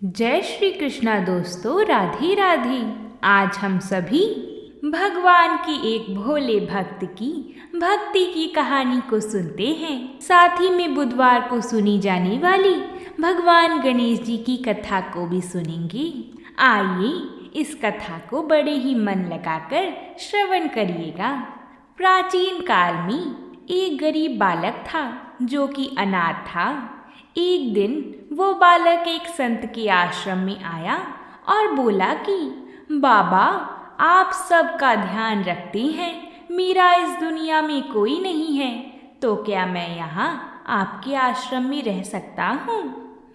जय श्री कृष्णा दोस्तों, राधे राधे। आज हम सभी भगवान की एक भोले भक्त की भक्ति की कहानी को सुनते हैं। साथ ही में बुधवार को सुनी जाने वाली भगवान गणेश जी की कथा को भी सुनेंगे। आइए इस कथा को बड़े ही मन लगाकर श्रवण करिएगा। प्राचीन काल में एक गरीब बालक था जो कि अनाथ था। एक दिन वो बालक एक संत के आश्रम में आया और बोला कि बाबा, आप सबका ध्यान रखते हैं, मेरा इस दुनिया में कोई नहीं है, तो क्या मैं यहाँ आपके आश्रम में रह सकता हूँ?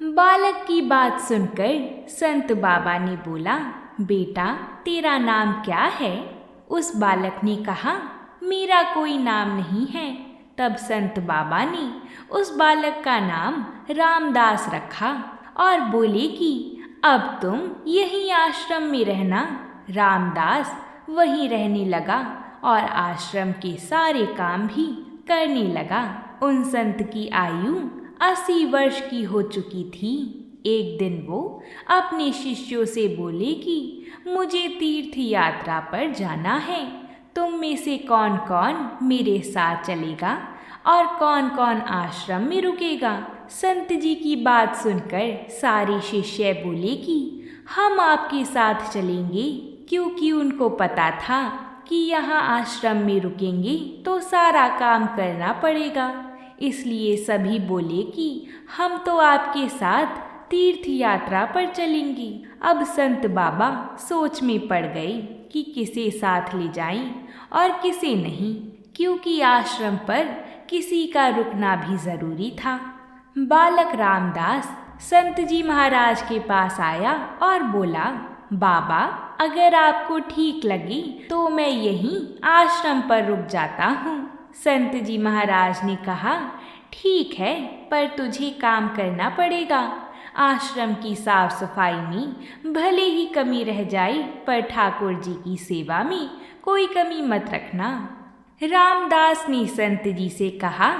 बालक की बात सुनकर संत बाबा ने बोला, बेटा तेरा नाम क्या है? उस बालक ने कहा, मेरा कोई नाम नहीं है। तब संत बाबा ने उस बालक का नाम रामदास रखा और बोले कि अब तुम यहीं आश्रम में रहना। रामदास वहीं रहने लगा और आश्रम के सारे काम भी करने लगा। उन संत की आयु 80 वर्ष की हो चुकी थी। एक दिन वो अपने शिष्यों से बोले कि मुझे तीर्थ यात्रा पर जाना है, तुम में से कौन कौन मेरे साथ चलेगा और कौन कौन आश्रम में रुकेगा? संत जी की बात सुनकर सारे शिष्य बोले कि हम आपके साथ चलेंगे, क्योंकि उनको पता था कि यहाँ आश्रम में रुकेंगे तो सारा काम करना पड़ेगा। इसलिए सभी बोले कि हम तो आपके साथ तीर्थ यात्रा पर चलेंगे। अब संत बाबा सोच में पड़ गए कि किसे साथ ले जाएं और किसे नहीं, क्योंकि आश्रम पर किसी का रुकना भी जरूरी था। बालक रामदास संत जी महाराज के पास आया और बोला, बाबा अगर आपको ठीक लगे तो मैं यहीं आश्रम पर रुक जाता हूँ। संत जी महाराज ने कहा, ठीक है, पर तुझे काम करना पड़ेगा। आश्रम की साफ सफाई में भले ही कमी रह जाए, पर ठाकुर जी की सेवा में कोई कमी मत रखना। रामदास ने संत जी से कहा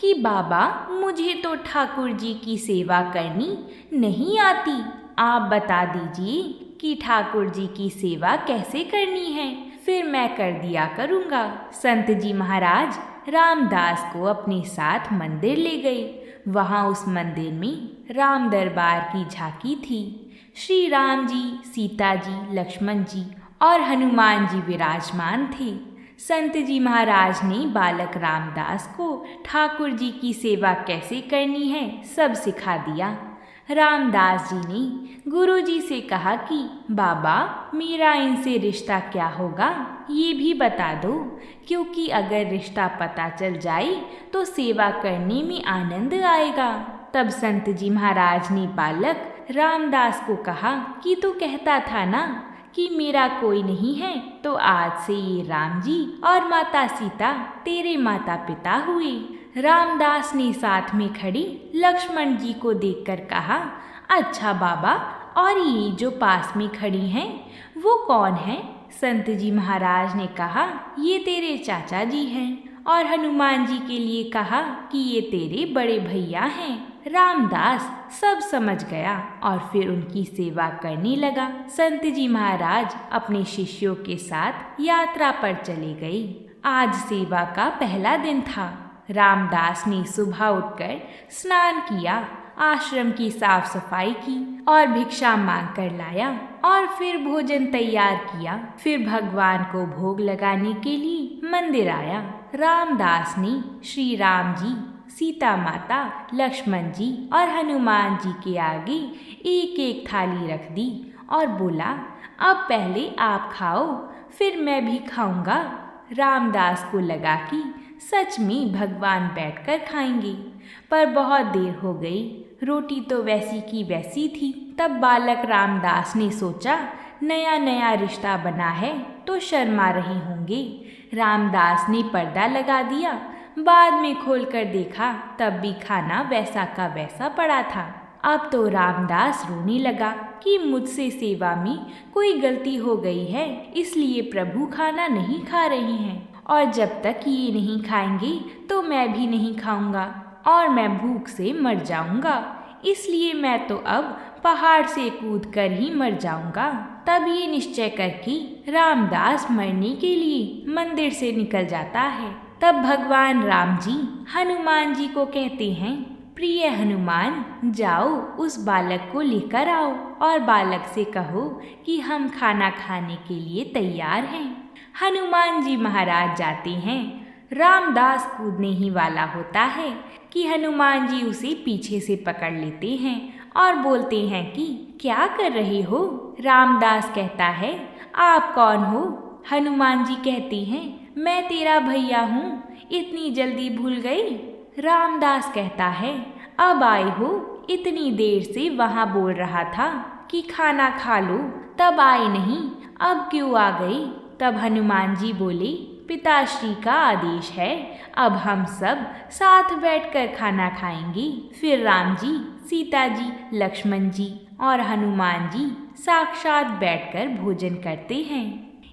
कि बाबा मुझे तो ठाकुर जी की सेवा करनी नहीं आती, आप बता दीजिए कि ठाकुर जी की सेवा कैसे करनी है, फिर मैं कर दिया करूँगा। संत जी महाराज रामदास को अपने साथ मंदिर ले गए। वहाँ उस मंदिर में राम दरबार की झांकी थी। श्री राम जी, सीता जी, लक्ष्मण जी और हनुमान जी विराजमान थे। संत जी महाराज ने बालक रामदास को ठाकुर जी की सेवा कैसे करनी है सब सिखा दिया। रामदास जी ने गुरु जी से कहा कि बाबा मेरा इनसे रिश्ता क्या होगा ये भी बता दो, क्योंकि अगर रिश्ता पता चल जाए तो सेवा करने में आनंद आएगा। तब संत जी महाराज ने बालक रामदास को कहा कि तू कहता था ना कि मेरा कोई नहीं है, तो आज से ये राम जी और माता सीता तेरे माता पिता हुए। रामदास ने साथ में खड़ी लक्ष्मण जी को देखकर कहा, अच्छा बाबा, और ये जो पास में खड़ी हैं वो कौन है? संत जी महाराज ने कहा, ये तेरे चाचा जी हैं। और हनुमान जी के लिए कहा कि ये तेरे बड़े भैया हैं। रामदास सब समझ गया और फिर उनकी सेवा करने लगा। संत जी महाराज अपने शिष्यों के साथ यात्रा पर चले गए। आज सेवा का पहला दिन था। रामदास ने सुबह उठकर स्नान किया, आश्रम की साफ सफाई की और भिक्षा मांग कर लाया और फिर भोजन तैयार किया। फिर भगवान को भोग लगाने के लिए मंदिर आया। रामदास ने श्री राम जी, सीता माता, लक्ष्मण जी और हनुमान जी के आगे एक एक थाली रख दी और बोला, अब पहले आप खाओ, फिर मैं भी खाऊंगा। रामदास को लगा कि सच में भगवान बैठकर खाएंगे, पर बहुत देर हो गई, रोटी तो वैसी की वैसी थी। तब बालक रामदास ने सोचा, नया नया रिश्ता बना है तो शर्मा रहे होंगे। रामदास ने पर्दा लगा दिया। बाद में खोलकर देखा तब भी खाना वैसा का वैसा पड़ा था। अब तो रामदास रोने लगा कि मुझसे सेवा में कोई गलती हो गई है, इसलिए प्रभु खाना नहीं खा रहे हैं, और जब तक ये नहीं खाएंगे तो मैं भी नहीं खाऊंगा और मैं भूख से मर जाऊंगा। इसलिए मैं तो अब पहाड़ से कूद कर ही मर जाऊंगा। तब ये निश्चय करके रामदास मरने के लिए मंदिर से निकल जाता है। तब भगवान राम जी हनुमान जी को कहते हैं, प्रिय हनुमान, जाओ उस बालक को लेकर आओ और बालक से कहो कि हम खाना खाने के लिए तैयार हैं। हनुमान जी महाराज जाते हैं। रामदास कूदने ही वाला होता है कि हनुमान जी उसे पीछे से पकड़ लेते हैं और बोलते हैं कि क्या कर रहे हो? रामदास कहता है, आप कौन हो? हनुमान जी कहते हैं, मैं तेरा भैया हूँ, इतनी जल्दी भूल गई? रामदास कहता है, अब आए हो? इतनी देर से वहाँ बोल रहा था कि खाना खा लो, तब आए नहीं, अब क्यों आ गई? तब हनुमान जी बोले, पिताश्री का आदेश है, अब हम सब साथ बैठकर खाना खाएंगे। फिर राम जी, सीता जी, लक्ष्मण जी और हनुमान जी साक्षात बैठकर भोजन करते हैं।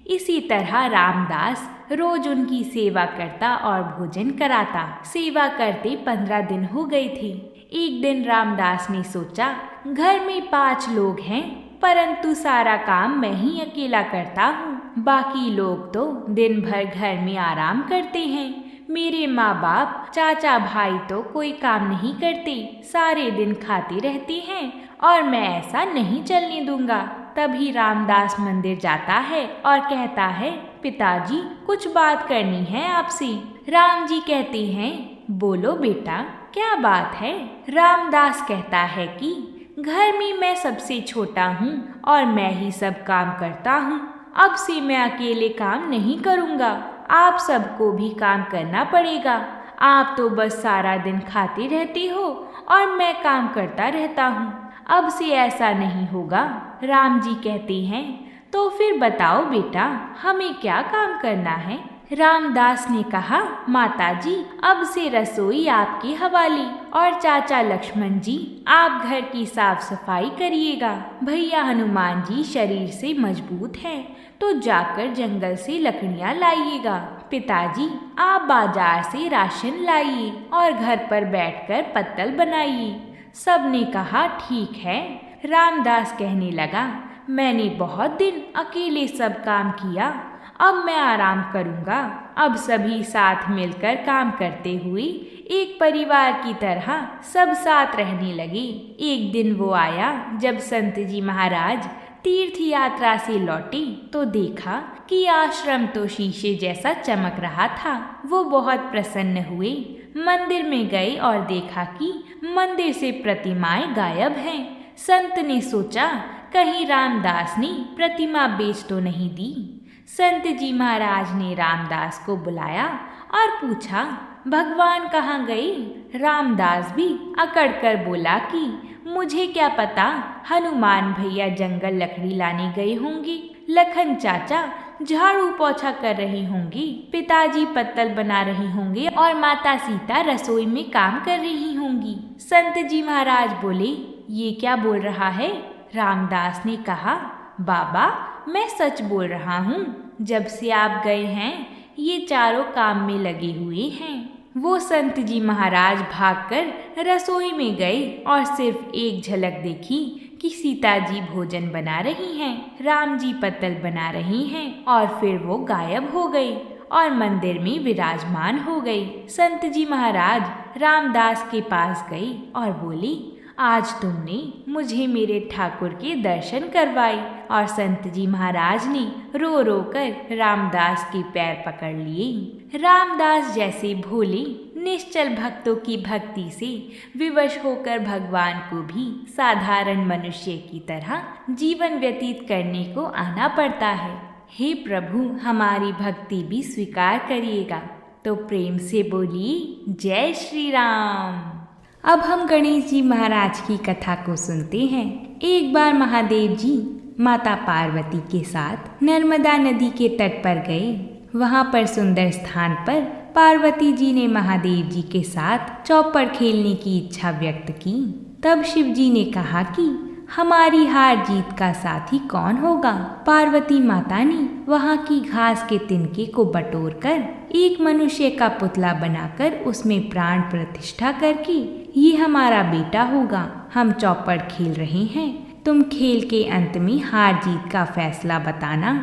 इसी तरह रामदास रोज उनकी सेवा करता और भोजन कराता। सेवा करते 15 दिन हो गए थे। एक दिन रामदास ने सोचा, घर में 5 लोग हैं, परंतु सारा काम मैं ही अकेला करता हूँ। बाकी लोग तो दिन भर घर में आराम करते हैं। मेरे माँ बाप, चाचा, भाई तो कोई काम नहीं करते, सारे दिन खाते रहते हैं और मैं ऐसा नहीं चलने दूंगा। तभी रामदास मंदिर जाता है और कहता है, पिताजी, कुछ बात करनी है आपसे। राम जी कहते हैं, बोलो बेटा, क्या बात है? रामदास कहता है कि घर में मैं सबसे छोटा हूँ और मैं ही सब काम करता हूँ। अब से मैं अकेले काम नहीं करूँगा, आप सबको भी काम करना पड़ेगा। आप तो बस सारा दिन खाते रहते हो और मैं काम करता रहता हूँ। अब से ऐसा नहीं होगा। राम जी कहते हैं, तो फिर बताओ बेटा, हमें क्या काम करना है? रामदास ने कहा, माताजी, अब से रसोई आपके हवाले और चाचा लक्ष्मण जी, आप घर की साफ सफाई करिएगा। भैया हनुमान जी शरीर से मजबूत हैं, तो जाकर जंगल से लकड़ियाँ लाइएगा। पिताजी, आप बाजार से राशन लाइए और घर पर बैठकर पत्तल बनाइए। सब ने कहा, ठीक है। रामदास कहने लगा, मैंने बहुत दिन अकेले सब काम किया, अब मैं आराम करूँगा। अब सभी साथ मिलकर काम करते हुए एक परिवार की तरह सब साथ रहने लगे। एक दिन वो आया जब संत जी महाराज तीर्थ यात्रा से लौटे तो देखा कि आश्रम तो शीशे जैसा चमक रहा था। वो बहुत प्रसन्न हुए, मंदिर में गए और देखा कि मंदिर से प्रतिमाएं गायब हैं। संत ने सोचा, कहीं रामदास ने प्रतिमा बेच तो नहीं दी। संत जी महाराज ने रामदास को बुलाया और पूछा, भगवान कहाँ गए? रामदास भी अकड़ कर बोला कि मुझे क्या पता, हनुमान भैया जंगल लकड़ी लाने गए होंगे, लखन चाचा झाड़ू पोछा कर रही होंगी, पिताजी पत्तल बना रही होंगे और माता सीता रसोई में काम कर रही होंगी। संत जी महाराज बोले, ये क्या बोल रहा है? रामदास ने कहा, बाबा, मैं सच बोल रहा हूँ। जब से आप गए हैं ये चारों काम में लगे हुए हैं। वो संत जी महाराज भागकर रसोई में गए और सिर्फ एक झलक देखी कि सीता जी भोजन बना रही हैं, राम जी पत्तल बना रही हैं और फिर वो गायब हो गई और मंदिर में विराजमान हो गई। संत जी महाराज रामदास के पास गए और बोले, आज तुमने मुझे मेरे ठाकुर के दर्शन करवाए। और संत जी महाराज ने रो रो कर रामदास के पैर पकड़ लिए। रामदास जैसे भोले निश्चल भक्तों की भक्ति से विवश होकर भगवान को भी साधारण मनुष्य की तरह जीवन व्यतीत करने को आना पड़ता है। हे प्रभु, हमारी भक्ति भी स्वीकार करिएगा। तो प्रेम से बोलिए, जय श्री राम। अब हम गणेश जी महाराज की कथा को सुनते हैं। एक बार महादेव जी माता पार्वती के साथ नर्मदा नदी के तट पर गए। वहाँ पर सुंदर स्थान पर पार्वती जी ने महादेव जी के साथ चौपड़ खेलने की इच्छा व्यक्त की। तब शिव जी ने कहा कि हमारी हार जीत का साथी कौन होगा? पार्वती माता ने वहाँ की घास के तिनके को बटोरकर एक मनुष्य का पुतला बनाकर उसमें प्राण प्रतिष्ठा करके ये हमारा बेटा होगा, हम चौपड़ खेल रहे हैं। तुम खेल के अंत में हार जीत का फैसला बताना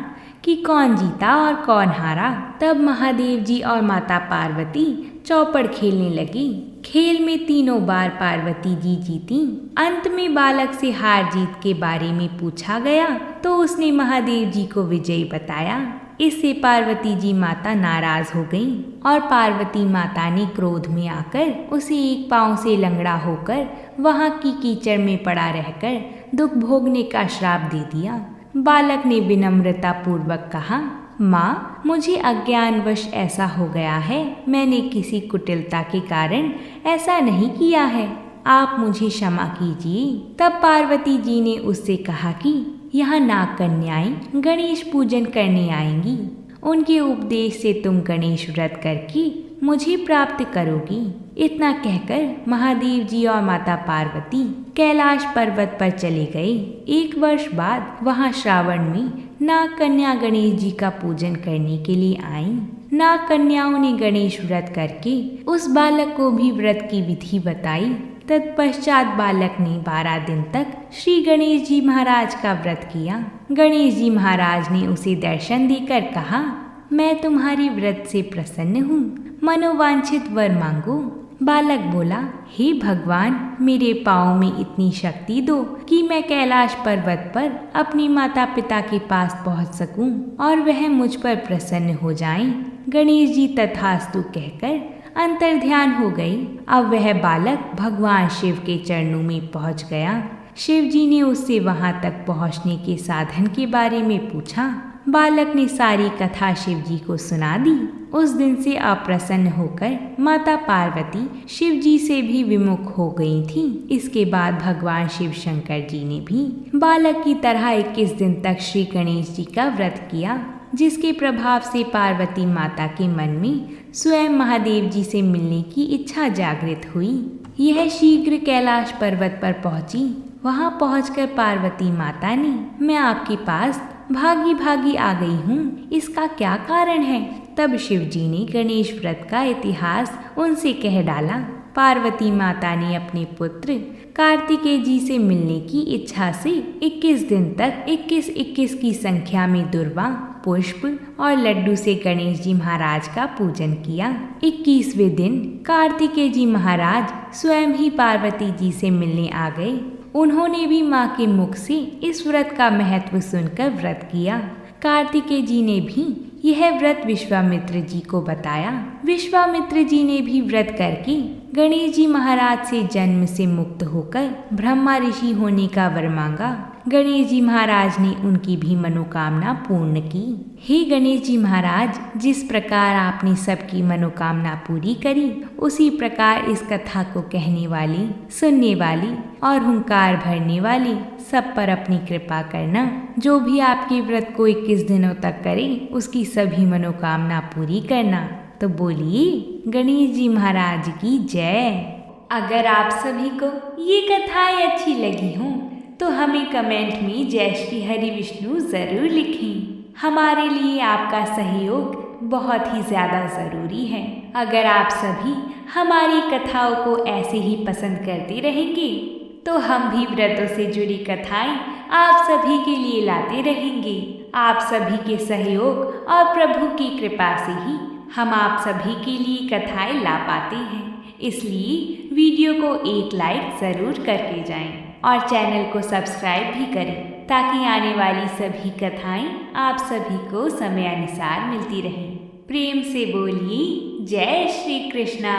कि कौन जीता और कौन हारा। तब महादेव जी और माता पार्वती चौपड़ खेलने लगी। खेल में तीनों बार पार्वती जी जीती। अंत में बालक से हार जीत के बारे में पूछा गया तो उसने महादेव जी को विजयी बताया। इससे पार्वती जी माता नाराज हो गईं और पार्वती माता ने क्रोध में आकर उसे एक पांव से लंगड़ा होकर वहां की कीचड़ में पड़ा रहकर दुख भोगने का श्राप दे दिया। बालक ने विनम्रता पूर्वक कहा, माँ, मुझे अज्ञानवश ऐसा हो गया है। मैंने किसी कुटिलता के कारण ऐसा नहीं किया है। आप मुझे क्षमा कीजिए। तब पार्वती जी ने उससे कहा कि यहाँ नाग कन्याएं गणेश पूजन करने आएंगी। उनके उपदेश से तुम गणेश व्रत करके मुझे प्राप्त करोगी। इतना कहकर महादेव जी और माता पार्वती कैलाश पर्वत पर चले गए। 1 वर्ष बाद वहां श्रावण में नाग कन्या गणेश जी का पूजन करने के लिए आईं। नाग कन्याओं ने गणेश व्रत करके उस बालक को भी व्रत की विधि बताई। तत्पश्चात बालक ने 12 दिन तक श्री गणेश जी महाराज का व्रत किया। गणेश जी महाराज ने उसे दर्शन देकर कहा, मैं तुम्हारी व्रत से प्रसन्न हूँ, मनोवांछित वर मांगो। बालक बोला, हे भगवान, मेरे पाँव में इतनी शक्ति दो कि मैं कैलाश पर्वत पर अपनी माता पिता के पास पहुँच सकूं और वह मुझ पर प्रसन्न हो जाएं। गणेश जी तथास्तु कहकर अंतर्ध्यान हो गई। अब वह बालक भगवान शिव के चरणों में पहुँच गया। शिव जी ने उससे वहां तक पहुँचने के साधन के बारे में पूछा। बालक ने सारी कथा शिव जी को सुना दी। उस दिन से अप्रसन्न होकर माता पार्वती शिव जी से भी विमुख हो गई थी। इसके बाद भगवान शिव शंकर जी ने भी बालक की तरह 21 दिन तक श्री गणेश जी का व्रत किया, जिसके प्रभाव से पार्वती माता के मन में स्वयं महादेव जी से मिलने की इच्छा जागृत हुई। यह शीघ्र कैलाश पर्वत पर पहुंची। वहां पहुंचकर पार्वती माता ने, मैं आपके पास भागी भागी आ गई हूँ, इसका क्या कारण है? तब शिव जी ने गणेश व्रत का इतिहास उनसे कह डाला। पार्वती माता ने अपने पुत्र कार्तिकेय जी से मिलने की इच्छा से 21 दिन तक 21 की संख्या में दुर्वा, पुष्प और लड्डू से गणेश जी महाराज का पूजन किया। 21वें दिन कार्तिकेय जी महाराज स्वयं ही पार्वती जी से मिलने आ गए। उन्होंने भी माँ के मुख से इस व्रत का महत्व सुनकर व्रत किया। कार्तिकेय जी ने भी यह व्रत विश्वामित्र जी को बताया। विश्वामित्र जी ने भी व्रत करके गणेश जी महाराज से जन्म से मुक्त होकर ब्रह्मा ऋषि होने का वर मांगा। गणेश जी महाराज ने उनकी भी मनोकामना पूर्ण की। हे गणेश जी महाराज, जिस प्रकार आपने सबकी मनोकामना पूरी करी, उसी प्रकार इस कथा को कहने वाली, सुनने वाली और हुंकार भरने वाली सब पर अपनी कृपा करना। जो भी आपके व्रत को 21 दिनों तक करे, उसकी सभी मनोकामना पूरी करना। तो बोलिए गणेश जी महाराज की जय। अगर आप सभी को ये कथाएं अच्छी लगी हों तो हमें कमेंट में जय श्री हरि विष्णु ज़रूर लिखें। हमारे लिए आपका सहयोग बहुत ही ज़्यादा ज़रूरी है। अगर आप सभी हमारी कथाओं को ऐसे ही पसंद करते रहेंगे तो हम भी व्रतों से जुड़ी कथाएं आप सभी के लिए लाते रहेंगे। आप सभी के सहयोग और प्रभु की कृपा से ही हम आप सभी के लिए कथाएं ला पाते हैं। इसलिए वीडियो को एक लाइक ज़रूर करके जाएं और चैनल को सब्सक्राइब भी करें ताकि आने वाली सभी कथाएं आप सभी को समय अनुसार मिलती रहें। प्रेम से बोलिए जय श्री कृष्णा।